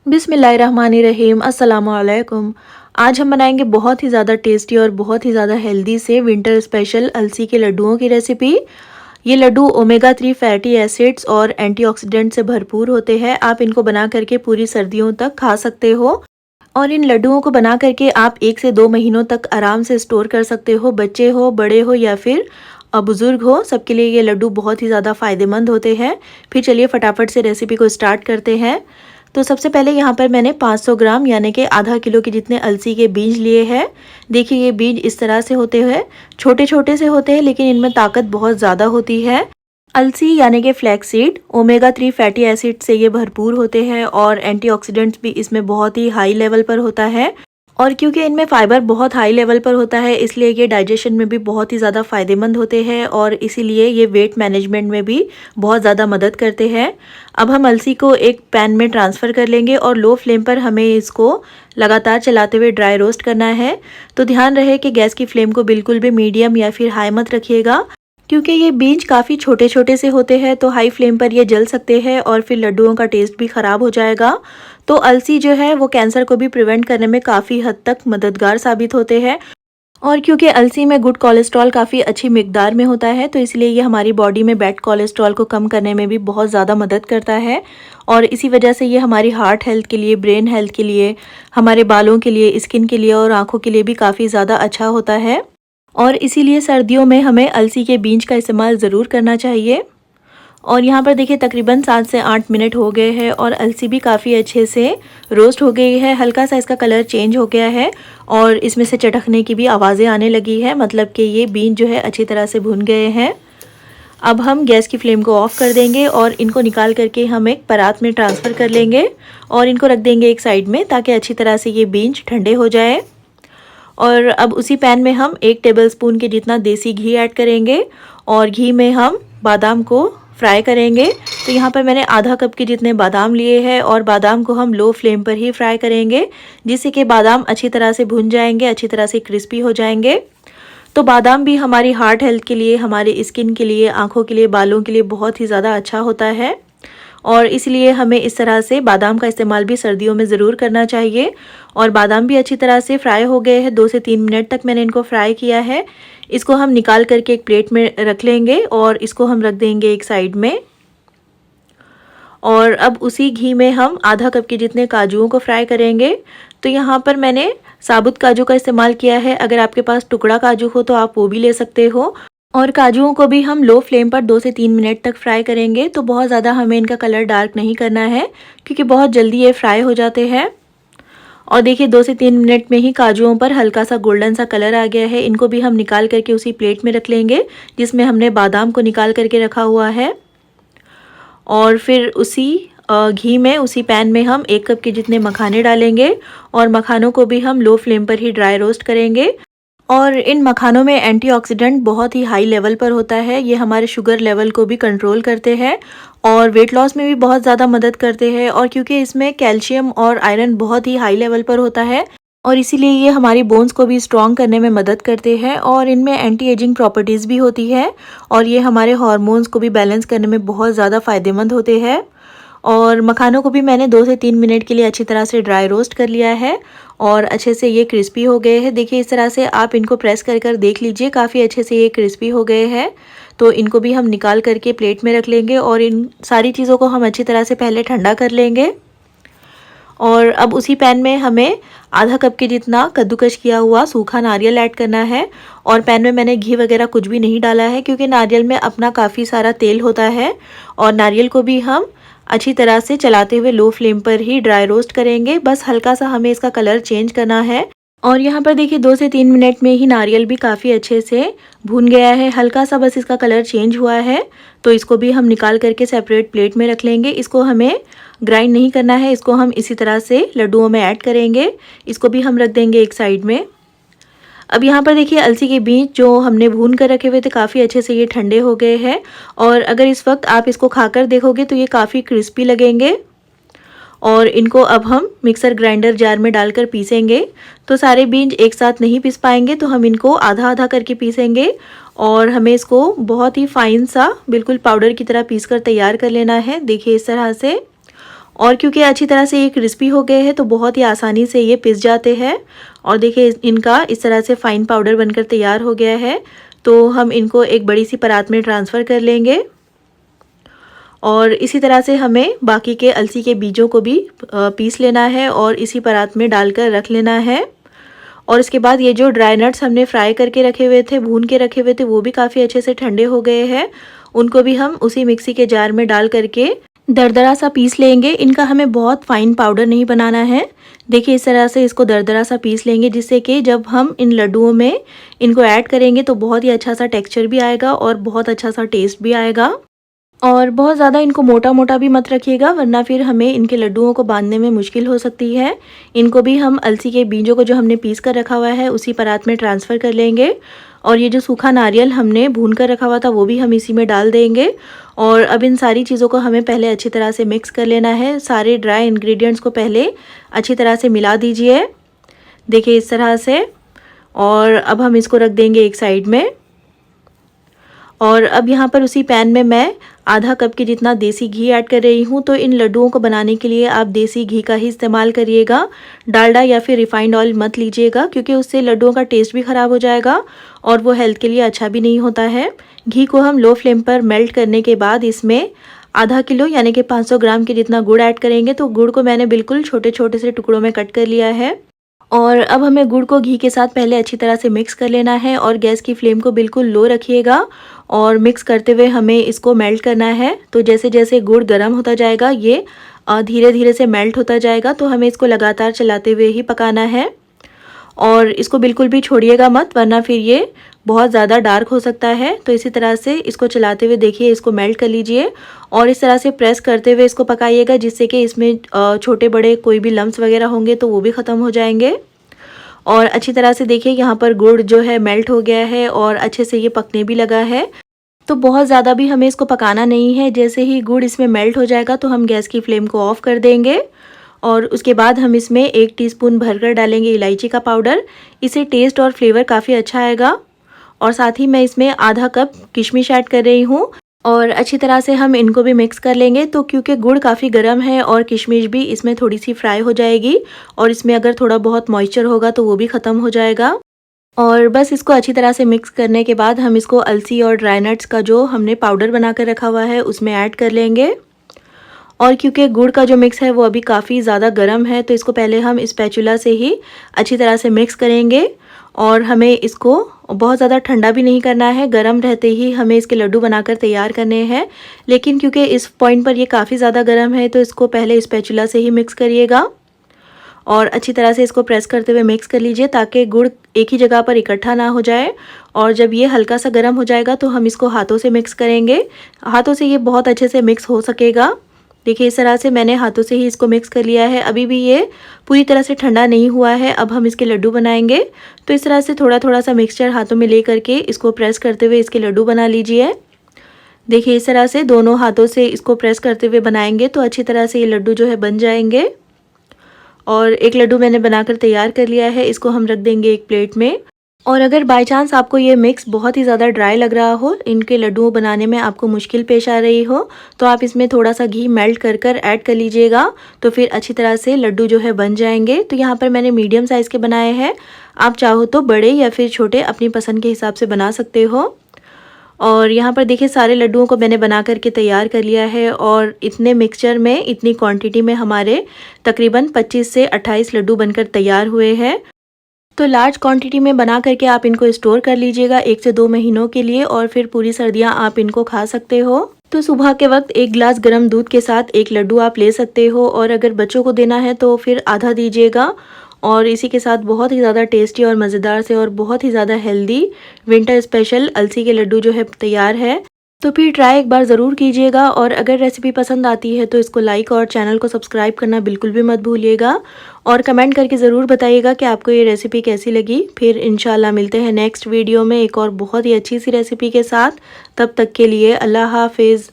बिस्मिल्लाहिर्रहमानिर्रहीम अस्सलाम वालेकुम। आज हम बनाएंगे बहुत ही ज़्यादा टेस्टी और बहुत ही ज़्यादा हेल्दी से विंटर स्पेशल अलसी के लड्डुओं की रेसिपी। ये लड्डू ओमेगा 3 फैटी एसिड्स और एंटीऑक्सीडेंट से भरपूर होते हैं। आप इनको बना करके पूरी सर्दियों तक खा सकते हो और इन लड्डुओं को बना करके आप 1 से 2 महीनों तक आराम से स्टोर कर सकते हो। बच्चे हो, बड़े हो या फिर बुज़ुर्ग हो, सबके लिए ये लड्डू बहुत ही ज़्यादा फ़ायदेमंद होते हैं। फिर चलिए फटाफट से रेसिपी को स्टार्ट करते हैं। तो सबसे पहले यहाँ पर मैंने 500 ग्राम यानी कि आधा किलो के जितने अलसी के बीज लिए हैं। देखिए ये बीज इस तरह से होते हैं, छोटे छोटे से होते हैं लेकिन इनमें ताकत बहुत ज़्यादा होती है। अलसी यानी कि flax seed omega 3 fatty acid से ये भरपूर होते हैं और एंटीऑक्सीडेंट्स भी इसमें बहुत ही हाई लेवल पर होता है। और क्योंकि इनमें फाइबर बहुत हाई लेवल पर होता है इसलिए ये डाइजेशन में भी बहुत ही ज़्यादा फ़ायदेमंद होते हैं और इसीलिए ये वेट मैनेजमेंट में भी बहुत ज़्यादा मदद करते हैं। अब हम अलसी को एक पैन में ट्रांसफ़र कर लेंगे और लो फ्लेम पर हमें इसको लगातार चलाते हुए ड्राई रोस्ट करना है। तो ध्यान रहे कि गैस की फ्लेम को बिल्कुल भी मीडियम या फिर हाई मत रखिएगा, क्योंकि ये बीज काफ़ी छोटे छोटे से होते हैं तो हाई फ्लेम पर ये जल सकते हैं और फिर लड्डुओं का टेस्ट भी ख़राब हो जाएगा। तो अलसी जो है वो कैंसर को भी प्रिवेंट करने में काफ़ी हद तक मददगार साबित होते हैं। और क्योंकि अलसी में गुड कोलेस्ट्रॉल काफ़ी अच्छी मिकदार में होता है तो इसलिए ये हमारी बॉडी में बैड कोलेस्ट्रॉल को कम करने में भी बहुत ज़्यादा मदद करता है। और इसी वजह से ये हमारी हार्ट हेल्थ के लिए, ब्रेन हेल्थ के लिए, हमारे बालों के लिए, स्किन के लिए और आँखों के लिए भी काफ़ी ज़्यादा अच्छा होता है। और इसीलिए सर्दियों में हमें अलसी के बीज का इस्तेमाल ज़रूर करना चाहिए। और यहाँ पर देखिए तकरीबन 7 से 8 मिनट हो गए हैं और अलसी भी काफ़ी अच्छे से रोस्ट हो गई है। हल्का सा इसका कलर चेंज हो गया है और इसमें से चटकने की भी आवाज़ें आने लगी है, मतलब कि ये बीज जो है अच्छी तरह से भुन गए हैं। अब हम गैस की फ्लेम को ऑफ़ कर देंगे और इनको निकाल करके हम एक परात में ट्रांसफ़र कर लेंगे और इनको रख देंगे एक साइड में ताकि अच्छी तरह से ये बीज ठंडे हो जाए। और अब उसी पैन में हम 1 टेबलस्पून के जितना देसी घी ऐड करेंगे और घी में हम बादाम को फ्राई करेंगे। तो यहाँ पर मैंने आधा कप के जितने बादाम लिए हैं और बादाम को हम लो फ्लेम पर ही फ्राई करेंगे जिससे कि बादाम अच्छी तरह से भुन जाएंगे, अच्छी तरह से क्रिस्पी हो जाएंगे। तो बादाम भी हमारी हार्ट हेल्थ के लिए, हमारी स्किन के लिए, आँखों के लिए, बालों के लिए बहुत ही ज़्यादा अच्छा होता है और इसलिए हमें इस तरह से बादाम का इस्तेमाल भी सर्दियों में ज़रूर करना चाहिए। और बादाम भी अच्छी तरह से फ्राई हो गए हैं, 2 से 3 मिनट तक मैंने इनको फ्राई किया है। इसको हम निकाल करके एक प्लेट में रख लेंगे और इसको हम रख देंगे एक साइड में। और अब उसी घी में हम आधा कप के जितने काजुओं को फ्राई करेंगे। तो यहाँ पर मैंने साबुत काजू का इस्तेमाल किया है, अगर आपके पास टुकड़ा काजू हो तो आप वो भी ले सकते हो। और काजुओं को भी हम लो फ्लेम पर 2 से 3 मिनट तक फ्राई करेंगे। तो बहुत ज़्यादा हमें इनका कलर डार्क नहीं करना है क्योंकि बहुत जल्दी ये फ्राई हो जाते हैं। और देखिए 2 से 3 मिनट में ही काजुओं पर हल्का सा गोल्डन सा कलर आ गया है। इनको भी हम निकाल करके उसी प्लेट में रख लेंगे जिसमें हमने बादाम को निकाल करके रखा हुआ है। और फिर उसी घी में, उसी पैन में हम 1 कप के जितने मखाने डालेंगे और मखानों को भी हम लो फ्लेम पर ही ड्राई रोस्ट करेंगे। और इन मखानों में एंटीऑक्सीडेंट बहुत ही हाई लेवल पर होता है, ये हमारे शुगर लेवल को भी कंट्रोल करते हैं और वेट लॉस में भी बहुत ज़्यादा मदद करते हैं। और क्योंकि इसमें कैल्शियम और आयरन बहुत ही हाई लेवल पर होता है और इसीलिए ये हमारी बोन्स को भी स्ट्रॉन्ग करने में मदद करते हैं और इनमें एंटी एजिंग प्रॉपर्टीज़ भी होती है और ये हमारे हार्मोन्स को भी बैलेंस करने में बहुत ज़्यादा फ़ायदेमंद होते हैं। और मखानों को भी मैंने 2 से 3 मिनट के लिए अच्छी तरह से ड्राई रोस्ट कर लिया है और अच्छे से ये क्रिस्पी हो गए हैं। देखिए इस तरह से आप इनको प्रेस कर कर देख लीजिए, काफ़ी अच्छे से ये क्रिस्पी हो गए हैं। तो इनको भी हम निकाल करके प्लेट में रख लेंगे और इन सारी चीज़ों को हम अच्छी तरह से पहले ठंडा कर लेंगे। और अब उसी पैन में हमें आधा कप के जितना कद्दूकश किया हुआ सूखा नारियल ऐड करना है। और पैन में मैंने घी वगैरह कुछ भी नहीं डाला है क्योंकि नारियल में अपना काफ़ी सारा तेल होता है। और नारियल को भी हम अच्छी तरह से चलाते हुए लो फ्लेम पर ही ड्राई रोस्ट करेंगे, बस हल्का सा हमें इसका कलर चेंज करना है। और यहाँ पर देखिए 2 से 3 मिनट में ही नारियल भी काफ़ी अच्छे से भून गया है, हल्का सा बस इसका कलर चेंज हुआ है। तो इसको भी हम निकाल करके सेपरेट प्लेट में रख लेंगे। इसको हमें ग्राइंड नहीं करना है, इसको हम इसी तरह से लड्डुओं में ऐड करेंगे। इसको भी हम रख देंगे एक साइड में। अब यहाँ पर देखिए अलसी के बीज जो हमने भून कर रखे हुए थे काफ़ी अच्छे से ये ठंडे हो गए हैं और अगर इस वक्त आप इसको खाकर देखोगे तो ये काफ़ी क्रिस्पी लगेंगे। और इनको अब हम मिक्सर ग्राइंडर जार में डालकर पीसेंगे। तो सारे बीज एक साथ नहीं पीस पाएंगे तो हम इनको आधा आधा करके पीसेंगे और हमें इसको बहुत ही फाइन सा बिल्कुल पाउडर की तरह पीस कर तैयार कर लेना है। देखिए इस तरह से। और क्योंकि अच्छी तरह से ये क्रिस्पी हो गए हैं तो बहुत ही आसानी से ये पिस जाते हैं। और देखिए इनका इस तरह से फाइन पाउडर बनकर तैयार हो गया है। तो हम इनको एक बड़ी सी परात में ट्रांसफ़र कर लेंगे और इसी तरह से हमें बाकी के अलसी के बीजों को भी पीस लेना है और इसी परात में डालकर रख लेना है। और इसके बाद ये जो ड्राई नट्स हमने फ्राई करके रखे हुए थे, भून के रखे हुए थे, वो भी काफ़ी अच्छे से ठंडे हो गए हैं। उनको भी हम उसी मिक्सी के जार में डाल करके दरदरा सा पीस लेंगे। इनका हमें बहुत फाइन पाउडर नहीं बनाना है। देखिए इस तरह से इसको दरदरा सा पीस लेंगे, जिससे कि जब हम इन लड्डुओं में इनको ऐड करेंगे तो बहुत ही अच्छा सा टेक्सचर भी आएगा और बहुत अच्छा सा टेस्ट भी आएगा। और बहुत ज़्यादा इनको मोटा मोटा भी मत रखिएगा, वरना फिर हमें इनके लड्डुओं को बांधने में मुश्किल हो सकती है। इनको भी हम अलसी के बीजों को जो हमने पीस कर रखा हुआ है उसी परात में ट्रांसफ़र कर लेंगे। और ये जो सूखा नारियल हमने भून कर रखा हुआ था वो भी हम इसी में डाल देंगे। और अब इन सारी चीज़ों को हमें पहले अच्छी तरह से मिक्स कर लेना है। सारे ड्राई इंग्रेडिएंट्स को पहले अच्छी तरह से मिला दीजिए, देखिए इस तरह से। और अब हम इसको रख देंगे एक साइड में। और अब यहाँ पर उसी पैन में मैं आधा कप के जितना देसी घी ऐड कर रही हूँ। तो इन लड्डुओं को बनाने के लिए आप देसी घी का ही इस्तेमाल करिएगा, डालडा या फिर रिफाइंड ऑयल मत लीजिएगा, क्योंकि उससे लड्डुओं का टेस्ट भी ख़राब हो जाएगा और वो हेल्थ के लिए अच्छा भी नहीं होता है। घी को हम लो फ्लेम पर मेल्ट करने के बाद इसमें आधा किलो यानी कि 500 ग्राम के जितना गुड़ ऐड करेंगे। तो गुड़ को मैंने बिल्कुल छोटे छोटे से टुकड़ों में कट कर लिया है। और अब हमें गुड़ को घी के साथ पहले अच्छी तरह से मिक्स कर लेना है और गैस की फ्लेम को बिल्कुल लो रखिएगा और मिक्स करते हुए हमें इसको मेल्ट करना है। तो जैसे जैसे गुड़ गर्म होता जाएगा ये धीरे धीरे से मेल्ट होता जाएगा। तो हमें इसको लगातार चलाते हुए ही पकाना है और इसको बिल्कुल भी छोड़िएगा मत, वरना फिर ये बहुत ज़्यादा डार्क हो सकता है। तो इसी तरह से इसको चलाते हुए देखिए इसको मेल्ट कर लीजिए और इस तरह से प्रेस करते हुए इसको पकाइएगा, जिससे कि इसमें छोटे बड़े कोई भी लम्स वगैरह होंगे तो वो भी ख़त्म हो जाएंगे। और अच्छी तरह से देखिए यहाँ पर गुड़ जो है मेल्ट हो गया है और अच्छे से ये पकने भी लगा है। तो बहुत ज़्यादा भी हमें इसको पकाना नहीं है। जैसे ही गुड़ इसमें मेल्ट हो जाएगा तो हम गैस की फ्लेम को ऑफ़ कर देंगे और उसके बाद हम इसमें 1 टीस्पून भरकर डालेंगे इलायची का पाउडर। इससे टेस्ट और फ्लेवर काफ़ी अच्छा आएगा। और साथ ही मैं इसमें आधा कप किशमिश ऐड कर रही हूँ और अच्छी तरह से हम इनको भी मिक्स कर लेंगे। तो क्योंकि गुड़ काफ़ी गर्म है और किशमिश भी इसमें थोड़ी सी फ्राई हो जाएगी और इसमें अगर थोड़ा बहुत मॉइस्चर होगा तो वो भी ख़त्म हो जाएगा। और बस इसको अच्छी तरह से मिक्स करने के बाद हम इसको अलसी और ड्राई नट्स का जो हमने पाउडर बना कर रखा हुआ है उसमें ऐड कर लेंगे। और क्योंकि गुड़ का जो मिक्स है वो अभी काफ़ी ज़्यादा गर्म है तो इसको पहले हम स्पैचुला से ही अच्छी तरह से मिक्स करेंगे। और हमें इसको बहुत ज़्यादा ठंडा भी नहीं करना है, गर्म रहते ही हमें इसके लड्डू बनाकर तैयार करने हैं। लेकिन क्योंकि इस पॉइंट पर ये काफ़ी ज़्यादा गर्म है तो इसको पहले स्पैचुला से ही मिक्स करिएगा और अच्छी तरह से इसको प्रेस करते हुए मिक्स कर लीजिए, ताकि गुड़ एक ही जगह पर इकट्ठा ना हो जाए। और जब ये हल्का सा गर्म हो जाएगा तो हम इसको हाथों से मिक्स करेंगे। हाथों से ये बहुत अच्छे से मिक्स हो सकेगा। देखिए इस तरह से मैंने हाथों से ही इसको मिक्स कर लिया है। अभी भी ये पूरी तरह से ठंडा नहीं हुआ है। अब हम इसके लड्डू बनाएंगे। तो इस तरह से थोड़ा थोड़ा सा मिक्सचर हाथों में ले करके इसको प्रेस करते हुए इसके लड्डू बना लीजिए। देखिए इस तरह से दोनों हाथों से इसको प्रेस करते हुए बनाएंगे तो अच्छी तरह से ये लड्डू जो है बन जाएंगे। और एक लड्डू मैंने बनाकर तैयार कर लिया है, इसको हम रख देंगे एक प्लेट में। और अगर बाय चांस आपको ये मिक्स बहुत ही ज़्यादा ड्राई लग रहा हो, इनके लड्डुओं बनाने में आपको मुश्किल पेश आ रही हो, तो आप इसमें थोड़ा सा घी मेल्ट कर कर ऐड कर लीजिएगा। तो फिर अच्छी तरह से लड्डू जो है बन जाएंगे। तो यहाँ पर मैंने मीडियम साइज़ के बनाए हैं, आप चाहो तो बड़े या फिर छोटे अपनी पसंद के हिसाब से बना सकते हो। और यहाँ पर देखिए सारे लड्डुओं को मैंने बना करके तैयार कर लिया है और इतने मिक्सचर में, इतनी क्वांटिटी में हमारे तकरीबन 25 से 28 लड्डू बनकर तैयार हुए हैं। तो लार्ज क्वांटिटी में बना करके आप इनको स्टोर कर लीजिएगा 1 से 2 महीनों के लिए और फिर पूरी सर्दियाँ आप इनको खा सकते हो। तो सुबह के वक्त 1 गिलास गर्म दूध के साथ 1 लड्डू आप ले सकते हो और अगर बच्चों को देना है तो फिर आधा दीजिएगा। और इसी के साथ बहुत ही ज़्यादा टेस्टी और मज़ेदार से और बहुत ही ज़्यादा हेल्दी विंटर स्पेशल अलसी के लड्डू जो है तैयार है। तो फिर ट्राई एक बार ज़रूर कीजिएगा और अगर रेसिपी पसंद आती है तो इसको लाइक और चैनल को सब्सक्राइब करना बिल्कुल भी मत भूलिएगा। और कमेंट करके ज़रूर बताइएगा कि आपको ये रेसिपी कैसी लगी। फिर इंशाल्लाह मिलते हैं नेक्स्ट वीडियो में एक और बहुत ही अच्छी सी रेसिपी के साथ। तब तक के लिए अल्लाह हाफिज़।